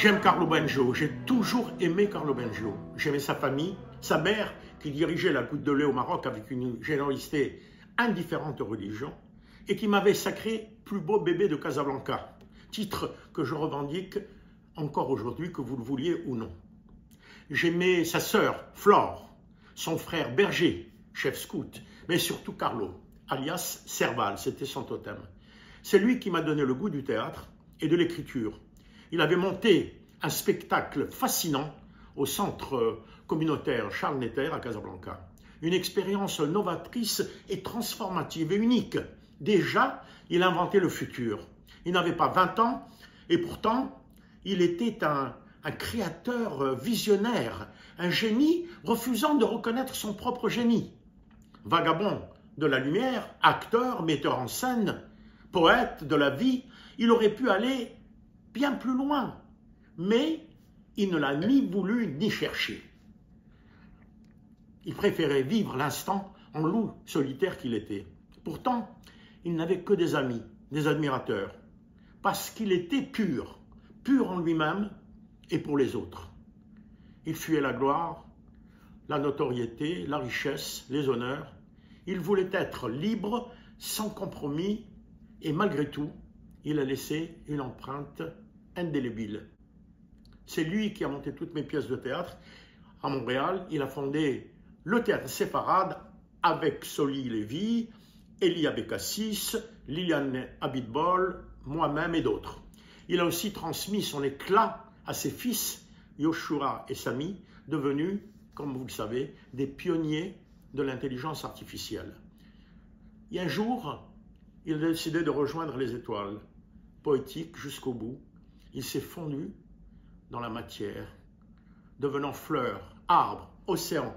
J'aime Carlo Bengio, j'ai toujours aimé Carlo Bengio. J'aimais sa famille, sa mère qui dirigeait la Goutte de lait au Maroc avec une générosité indifférente aux religions et qui m'avait sacré plus beau bébé de Casablanca, titre que je revendique encore aujourd'hui, que vous le vouliez ou non. J'aimais sa sœur Flore, son frère Berger, chef scout, mais surtout Carlo, alias Serval, c'était son totem. C'est lui qui m'a donné le goût du théâtre et de l'écriture. Il avait monté un spectacle fascinant au centre communautaire Charles Netter à Casablanca. Une expérience novatrice et transformative et unique. Déjà, il inventait le futur. Il n'avait pas 20 ans et pourtant, il était un créateur visionnaire, un génie refusant de reconnaître son propre génie. Vagabond de la lumière, acteur, metteur en scène, poète de la vie, il aurait pu aller bien plus loin, mais il ne l'a ni voulu ni cherché. Il préférait vivre l'instant en loup solitaire qu'il était. Pourtant, il n'avait que des amis, des admirateurs, parce qu'il était pur, pur en lui-même et pour les autres. Il fuyait la gloire, la notoriété, la richesse, les honneurs. Il voulait être libre, sans compromis, et malgré tout, il a laissé une empreinte indélébile. C'est lui qui a monté toutes mes pièces de théâtre à Montréal. Il a fondé le théâtre séfarade avec Soli Lévy, Elia Bekassis, Liliane Abitbol, moi-même et d'autres. Il a aussi transmis son éclat à ses fils, Yoshua et Sami, devenus, comme vous le savez, des pionniers de l'intelligence artificielle. Et un jour, il a décidé de rejoindre les étoiles, poétique jusqu'au bout. Il s'est fondu dans la matière, devenant fleur, arbre, océan.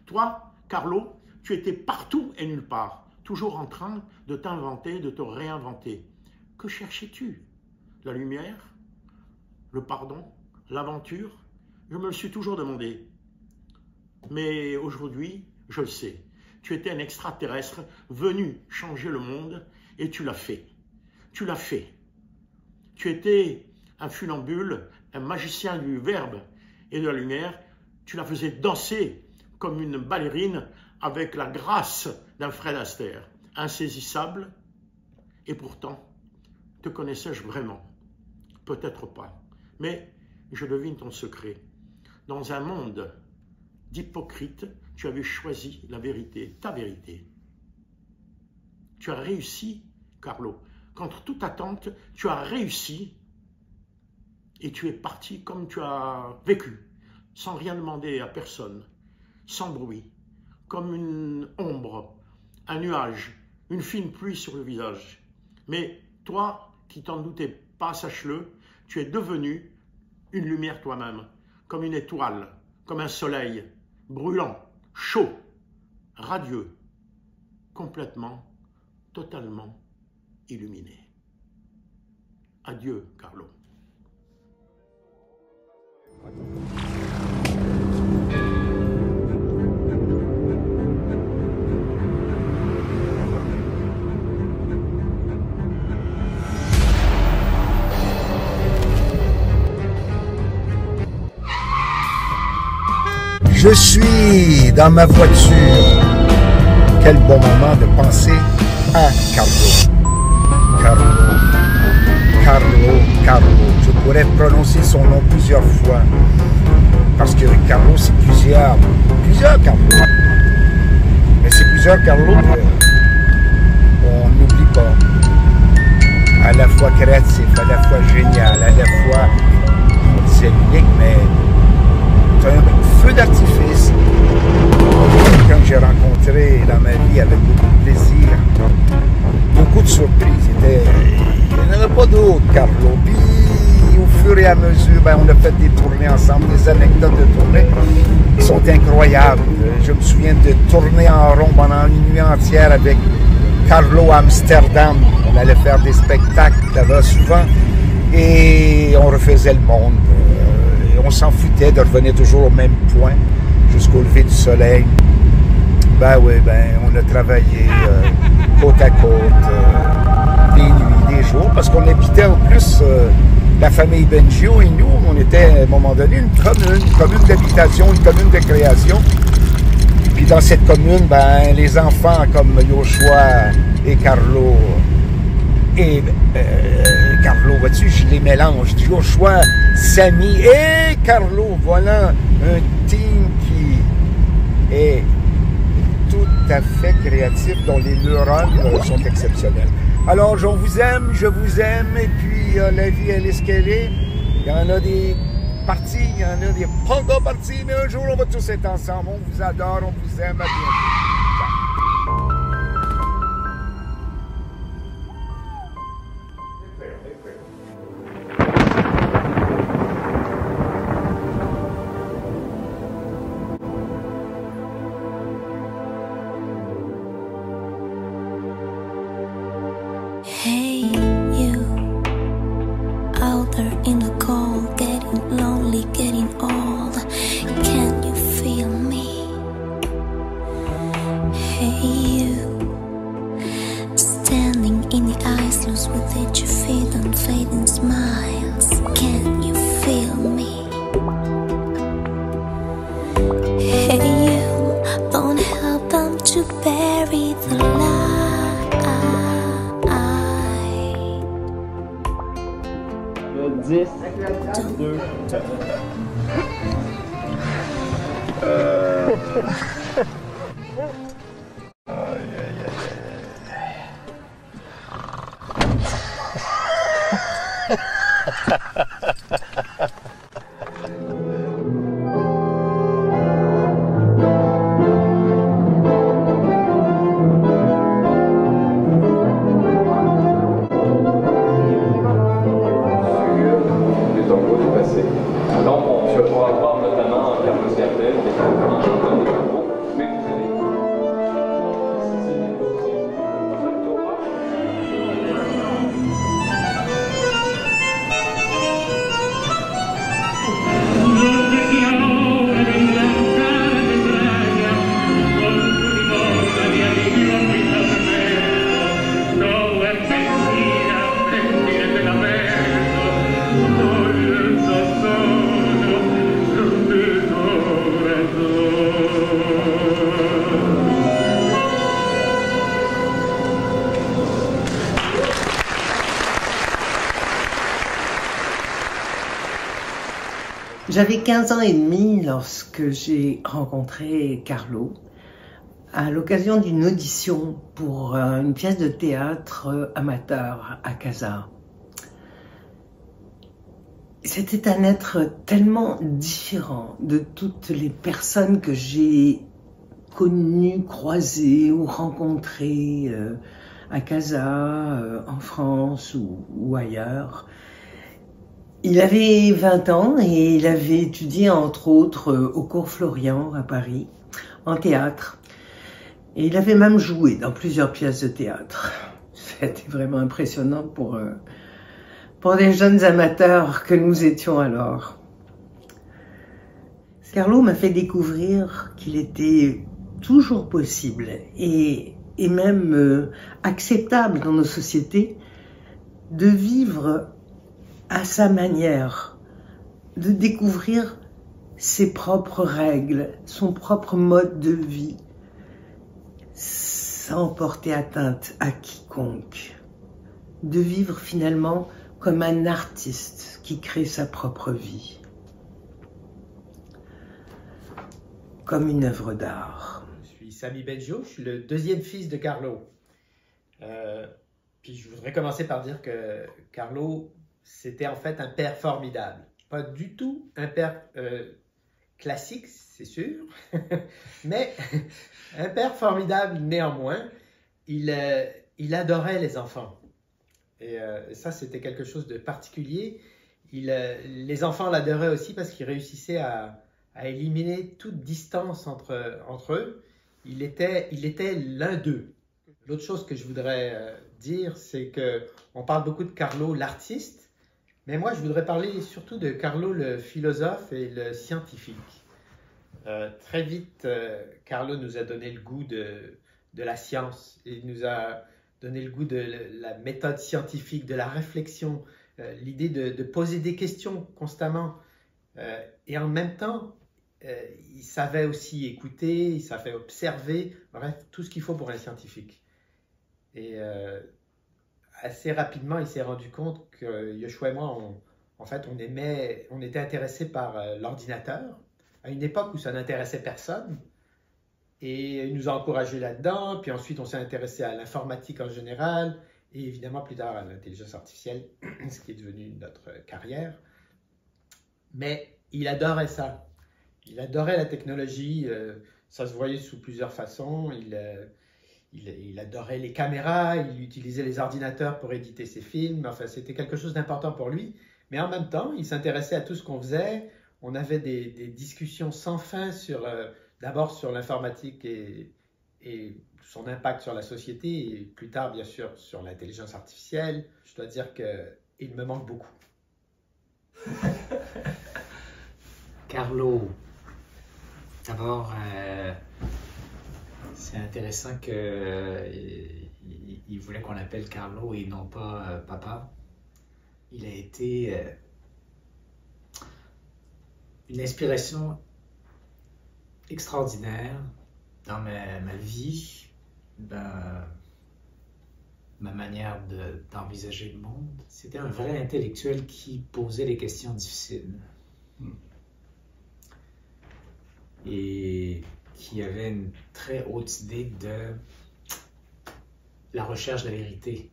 Toi, Carlo, tu étais partout et nulle part, toujours en train de t'inventer, de te réinventer. Que cherchais-tu? La lumière? Le pardon? L'aventure? Je me le suis toujours demandé. Mais aujourd'hui, je le sais. Tu étais un extraterrestre venu changer le monde et tu l'as fait. Tu l'as fait. Tu étais un funambule, un magicien du verbe et de la lumière. Tu la faisais danser comme une ballerine avec la grâce d'un Fred Astaire, insaisissable. Et pourtant, te connaissais-je vraiment? Peut-être pas. Mais je devine ton secret. Dans un monde d'hypocrites, tu avais choisi la vérité, ta vérité. Tu as réussi, Carlo. Contre toute attente, tu as réussi et tu es parti comme tu as vécu, sans rien demander à personne, sans bruit, comme une ombre, un nuage, une fine pluie sur le visage. Mais toi, qui t'en doutais pas, sache-le, tu es devenu une lumière toi-même, comme une étoile, comme un soleil, brûlant, chaud, radieux, complètement, totalement illuminé. Adieu, Carlo. Je suis dans ma voiture. Quel bon moment de penser à Carlo. Carlo. Je pourrais prononcer son nom plusieurs fois. Parce que Carlo, c'est plusieurs Carlo. Mais c'est plusieurs Carlo qu'on n'oublie pas. À la fois créatif, à la fois génial, à la fois, c'est unique, mais c'est un feu d'artifice. Quelqu'un que j'ai rencontré dans ma vie avec beaucoup de plaisir, beaucoup de surprises. Il n'y en avait pas d'autres, Carlo. Puis au fur et à mesure, on a fait des tournées ensemble, des anecdotes de tournées qui sont incroyables. Je me souviens de tourner en rond pendant une nuit entière avec Carlo à Amsterdam. On allait faire des spectacles là-bas souvent et on refaisait le monde. On s'en foutait de revenir toujours au même point jusqu'au lever du soleil. On a travaillé côte à côte, des nuits, des jours, parce qu'on habitait en plus la famille Bengio et nous, on était à un moment donné une commune d'habitation, une commune de création. Puis dans cette commune, ben, les enfants comme Yoshua et Carlo, Carlo, vois-tu, je les mélange. Yoshua, Samy et Carlo, voilà un team qui est tout à fait créatif, dont les neurones sont exceptionnels. Alors, je vous aime, et puis la vie, elle est ce qu'elle est. Il y en a des partis, il y en a des pas encore partis, mais un jour, on va tous être ensemble. On vous adore, on vous aime, à bientôt. Hey, you out there in the cold, getting lonely, getting old. Can you feel me? Hey, you standing in the ice, loose with each fading, fading smiles. Can you feel me? Hey, you don't help them to bury the light. Le 10, 2, donc, tu vas pouvoir voir notamment Carlo Sertel, qui est un chanteur de tango, mais vous allez... J'avais 15 ans et demi lorsque j'ai rencontré Carlo à l'occasion d'une audition pour une pièce de théâtre amateur à Casa. C'était un être tellement différent de toutes les personnes que j'ai connues, croisées ou rencontrées à Casa, en France ou ailleurs. Il avait 20 ans et il avait étudié entre autres au Cours Florian à Paris, en théâtre. Et il avait même joué dans plusieurs pièces de théâtre. C'était vraiment impressionnant pour des jeunes amateurs que nous étions alors. Carlo m'a fait découvrir qu'il était toujours possible et même acceptable dans nos sociétés de vivre à sa manière, de découvrir ses propres règles, son propre mode de vie, sans porter atteinte à quiconque, de vivre finalement comme un artiste qui crée sa propre vie, comme une œuvre d'art. Je suis Samy Bengio, je suis le deuxième fils de Carlo. Puis je voudrais commencer par dire que Carlo, c'était en fait un père formidable. Pas du tout un père classique, c'est sûr, mais un père formidable néanmoins. Il adorait les enfants. Et ça, c'était quelque chose de particulier. Les enfants l'adoraient aussi parce qu'il réussissait à éliminer toute distance entre eux. Il était l'un d'eux. L'autre chose que je voudrais dire, c'est qu'on parle beaucoup de Carlo, l'artiste. Mais moi, je voudrais parler surtout de Carlo, le philosophe et le scientifique. Très vite, Carlo nous a donné le goût de la science. Il nous a donné le goût de la méthode scientifique, de la réflexion l'idée de poser des questions constamment. Et en même temps, il savait aussi écouter, il savait observer, bref, tout ce qu'il faut pour un scientifique. Et assez rapidement, il s'est rendu compte que Yoshua et moi, on était intéressés par l'ordinateur, à une époque où ça n'intéressait personne. Et il nous a encouragés là-dedans, puis ensuite on s'est intéressé à l'informatique en général, et évidemment plus tard à l'intelligence artificielle, ce qui est devenu notre carrière. Mais il adorait ça. Il adorait la technologie, ça se voyait sous plusieurs façons. Il adorait les caméras, il utilisait les ordinateurs pour éditer ses films. Enfin, c'était quelque chose d'important pour lui. Mais en même temps, il s'intéressait à tout ce qu'on faisait. On avait des discussions sans fin d'abord sur l'informatique et son impact sur la société, et plus tard, bien sûr, sur l'intelligence artificielle. Je dois dire qu'il me manque beaucoup. Carlo, d'abord, c'est intéressant qu'il voulait qu'on l'appelle Carlo et non pas papa. Il a été une inspiration extraordinaire dans ma vie, dans ma manière d'envisager le monde. C'était un vrai intellectuel qui posait les questions difficiles. Et qui avait une très haute idée de la recherche de la vérité,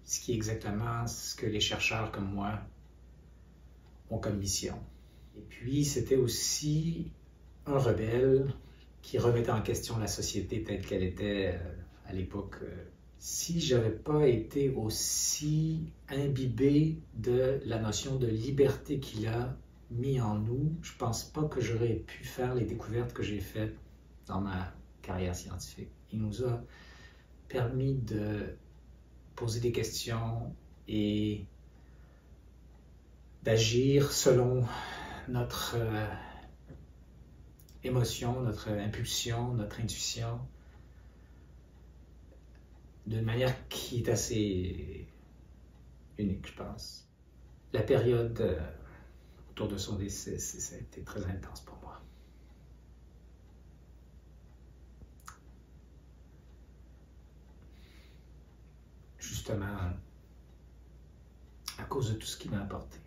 ce qui est exactement ce que les chercheurs comme moi ont comme mission. Et puis, c'était aussi un rebelle qui remettait en question la société telle qu'elle était à l'époque. Si j'avais pas été aussi imbibé de la notion de liberté qu'il a mis en nous, je pense pas que j'aurais pu faire les découvertes que j'ai faites dans ma carrière scientifique. Il nous a permis de poser des questions et d'agir selon notre émotion, notre impulsion, notre intuition, d'une manière qui est assez unique, je pense. La période autour de son décès, ça a été très intense pour moi. Justement, à cause de tout ce qu'il m'a apporté.